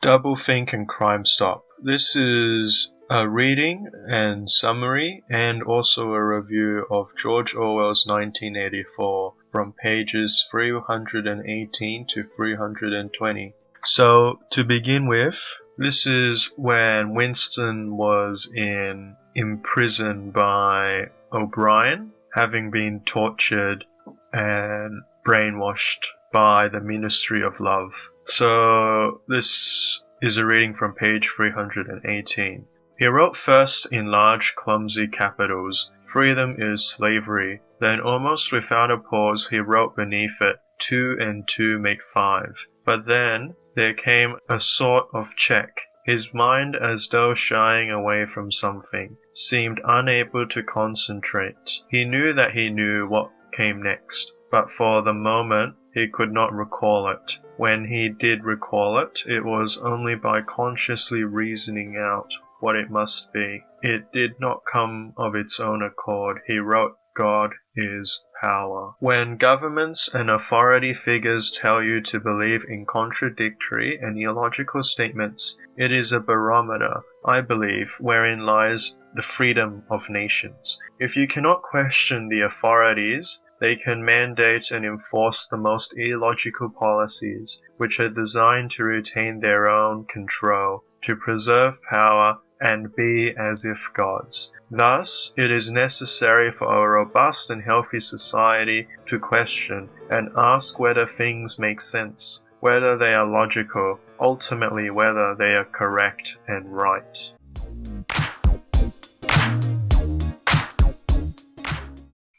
Doublethink and Crimestop. This is a reading and summary and also a review of George Orwell's 1984 from pages 318 to 320. So, to begin with, this is when Winston was imprisoned by O'Brien, having been tortured and brainwashed by the Ministry of Love. So this is a reading from page 318. He wrote first in large clumsy capitals, "Freedom is slavery." Then almost without a pause he wrote beneath it, "2 and 2 make 5. But then there came a sort of check. His mind, as though shying away from something, seemed unable to concentrate. He knew that he knew what came next, but for the moment he could not recall it. When he did recall it, it was only by consciously reasoning out what it must be. It did not come of its own accord. He wrote, "God is power." When governments and authority figures tell you to believe in contradictory and illogical statements, it is a barometer, I believe, wherein lies the freedom of nations. If you cannot question the authorities, they can mandate and enforce the most illogical policies, which are designed to retain their own control, to preserve power, and be as if gods. Thus, it is necessary for a robust and healthy society to question and ask whether things make sense, whether they are logical, ultimately whether they are correct and right.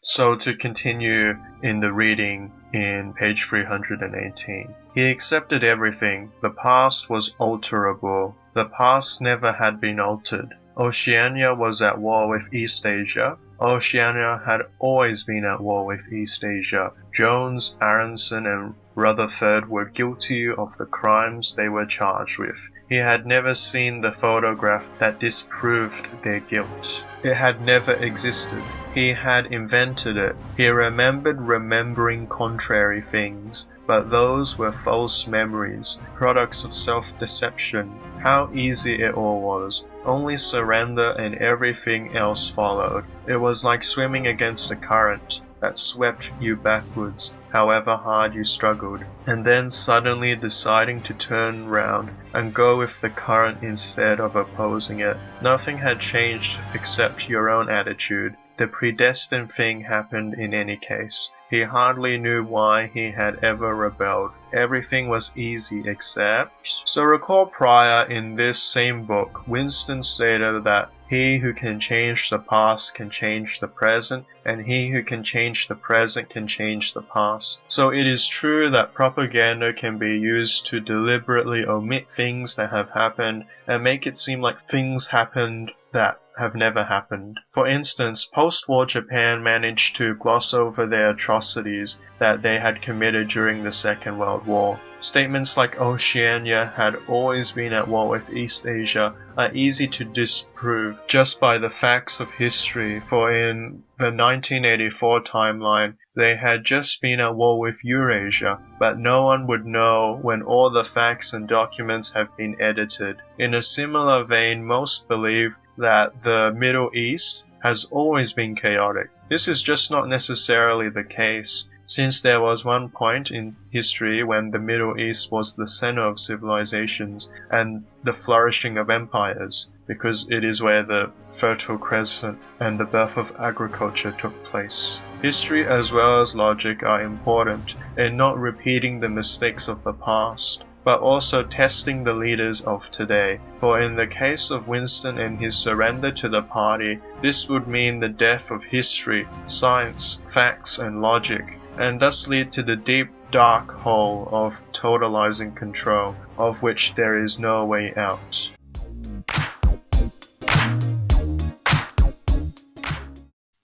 So to continue in the reading in page 318. He accepted everything. The past was alterable. The past never had been altered. Oceania was at war with East Asia. Oceania had always been at war with East Asia. Jones, Aronson, and Rutherford were guilty of the crimes they were charged with. He had never seen the photograph that disproved their guilt. It had never existed. He had invented it. He remembered remembering contrary things, but those were false memories, products of self-deception. How easy it all was. Only surrender and everything else followed. It was like swimming against a current that swept you backwards, however hard you struggled, and then suddenly deciding to turn round and go with the current instead of opposing it. Nothing had changed except your own attitude. The predestined thing happened in any case. He hardly knew why he had ever rebelled. Everything was easy except... So recall prior in this same book, Winston stated that he who can change the past can change the present, and he who can change the present can change the past. So it is true that propaganda can be used to deliberately omit things that have happened and make it seem like things happened that have never happened. For instance, post-war Japan managed to gloss over their atrocities that they had committed during the Second World War. Statements like Oceania had always been at war with East Asia are easy to disprove just by the facts of history, for in the 1984 timeline, they had just been at war with Eurasia, but no one would know when all the facts and documents have been edited. In a similar vein, most believe that the Middle East has always been chaotic. This is just not necessarily the case, since there was one point in history when the Middle East was the center of civilizations and the flourishing of empires, because it is where the Fertile Crescent and the birth of agriculture took place. History as well as logic are important in not repeating the mistakes of the past, but also testing the leaders of today. For in the case of Winston and his surrender to the party, this would mean the death of history, science, facts, and logic, and thus lead to the deep, dark hole of totalising control, of which there is no way out.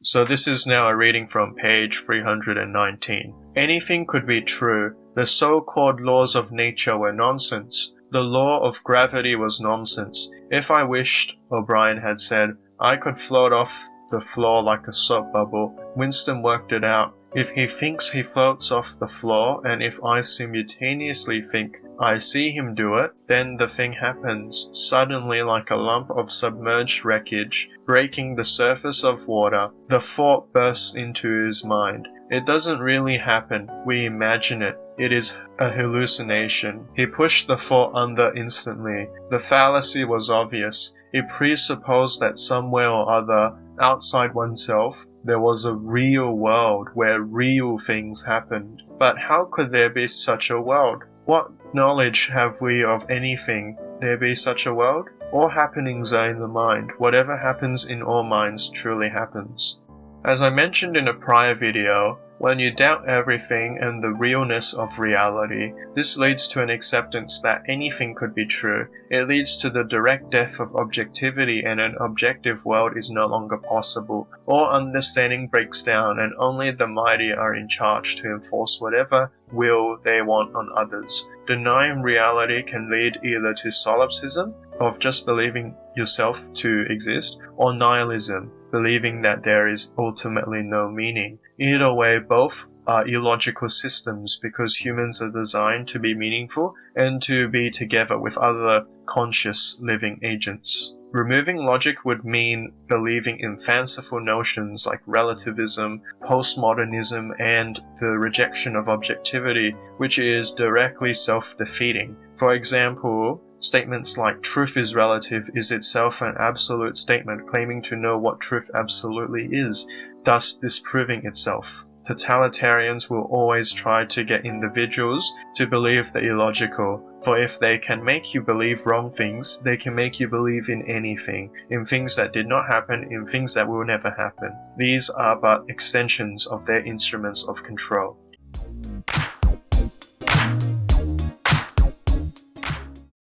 So this is now a reading from page 319. Anything could be true. The so-called laws of nature were nonsense. The law of gravity was nonsense. If I wished, O'Brien had said, I could float off the floor like a soap bubble. Winston worked it out. If he thinks he floats off the floor, and if I simultaneously think I see him do it, then the thing happens, suddenly like a lump of submerged wreckage, breaking the surface of water. The thought bursts into his mind. It doesn't really happen, we imagine it. It is a hallucination. He pushed the thought under instantly. The fallacy was obvious. It presupposed that somewhere or other, outside oneself, there was a real world where real things happened. But how could there be such a world? What knowledge have we of anything there be such a world? All happenings are in the mind. Whatever happens in all minds truly happens. As I mentioned in a prior video, when you doubt everything and the realness of reality, this leads to an acceptance that anything could be true. It leads to the direct death of objectivity, and an objective world is no longer possible. All understanding breaks down, and only the mighty are in charge to enforce whatever will they want on others. Denying reality can lead either to solipsism, of just believing yourself to exist, or nihilism, believing that there is ultimately no meaning. Either way, both are illogical systems because humans are designed to be meaningful and to be together with other conscious living agents. Removing logic would mean believing in fanciful notions like relativism, postmodernism, and the rejection of objectivity, which is directly self-defeating. For example, statements like truth is relative is itself an absolute statement claiming to know what truth absolutely is, thus disproving itself. Totalitarians will always try to get individuals to believe the illogical, for if they can make you believe wrong things, they can make you believe in anything, in things that did not happen, in things that will never happen. These are but extensions of their instruments of control.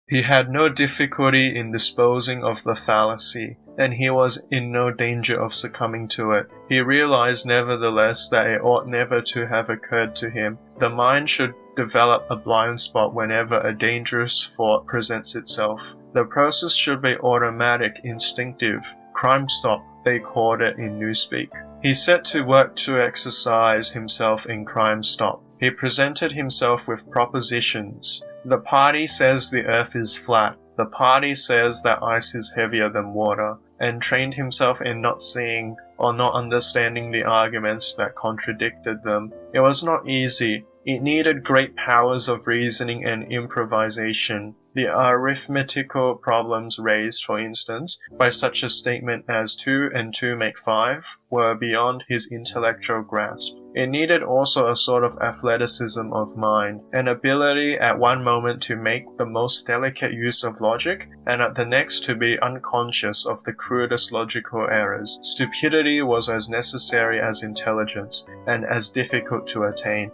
He had no difficulty in disposing of the fallacy, and he was in no danger of succumbing to it. He realized nevertheless that it ought never to have occurred to him. The mind should develop a blind spot whenever a dangerous thought presents itself. The process should be automatic, instinctive. Crimestop, they called it in Newspeak. He set to work to exercise himself in Crimestop. He presented himself with propositions. The party says the earth is flat. The party says that ice is heavier than water, and trained himself in not seeing or not understanding the arguments that contradicted them. It was not easy. It needed great powers of reasoning and improvisation. The arithmetical problems raised, for instance, by such a statement as 2 and 2 make 5 were beyond his intellectual grasp. It needed also a sort of athleticism of mind, an ability at one moment to make the most delicate use of logic, and at the next to be unconscious of the crudest logical errors. Stupidity was as necessary as intelligence, and as difficult to attain.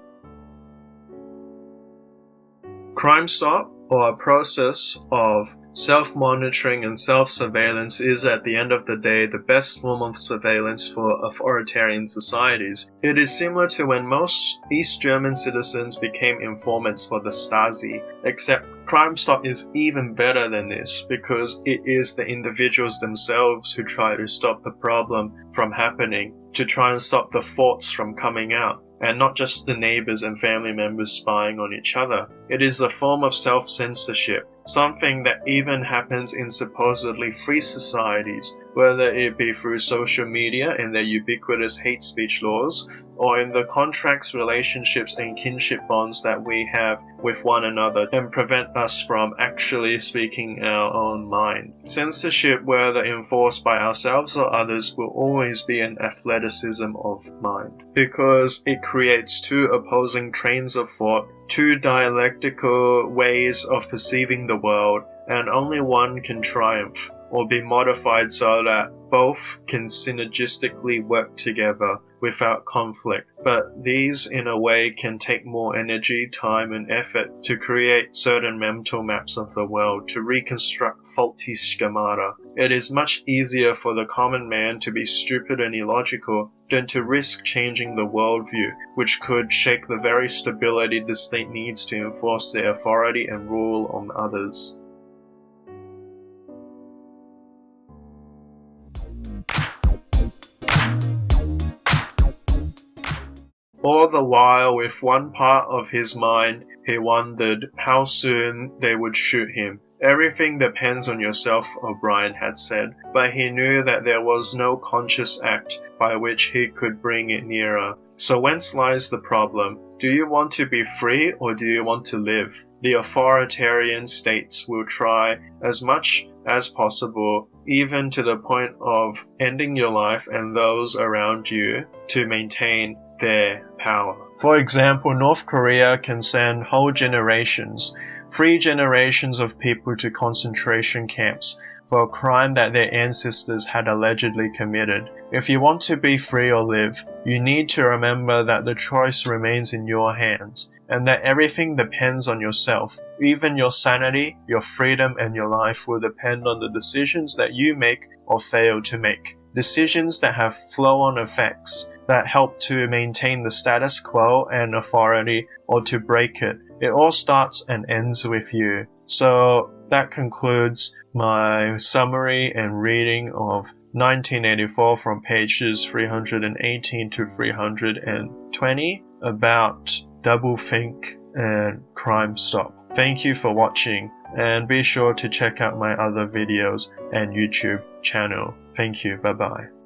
Crimestop, or a process of self-monitoring and self-surveillance, is at the end of the day the best form of surveillance for authoritarian societies. It is similar to when most East German citizens became informants for the Stasi, except Crimestop is even better than this because it is the individuals themselves who try to stop the problem from happening, to try and stop the thoughts from coming out, and not just the neighbors and family members spying on each other. It is a form of self-censorship, something that even happens in supposedly free societies, whether it be through social media and their ubiquitous hate speech laws, or in the contracts, relationships, and kinship bonds that we have with one another and prevent us from actually speaking our own mind. Censorship, whether enforced by ourselves or others, will always be an athleticism of mind, because it creates two opposing trains of thought, two dialectical ways of perceiving the world, and only one can triumph or be modified so that both can synergistically work together without conflict. But these, in a way, can take more energy, time, and effort to create certain mental maps of the world, to reconstruct faulty schemata. It is much easier for the common man to be stupid and illogical than to risk changing the worldview, which could shake the very stability the state needs to enforce their authority and rule on others. All the while, with one part of his mind, he wondered how soon they would shoot him. Everything depends on yourself, O'Brien had said, but he knew that there was no conscious act by which he could bring it nearer. So whence lies the problem? Do you want to be free or do you want to live? The authoritarian states will try as much as possible, even to the point of ending your life and those around you, to maintain their power. For example, North Korea can send whole generations, 3 generations of people to concentration camps for a crime that their ancestors had allegedly committed. If you want to be free or live, you need to remember that the choice remains in your hands, and that everything depends on yourself. Even your sanity, your freedom, and your life will depend on the decisions that you make or fail to make. Decisions that have flow-on effects, that help to maintain the status quo and authority, or to break it. It all starts and ends with you. So that concludes my summary and reading of 1984 from pages 318 to 320 about Doublethink and Crimestop. Thank you for watching, and be sure to check out my other videos and YouTube channel. Thank you. Bye bye.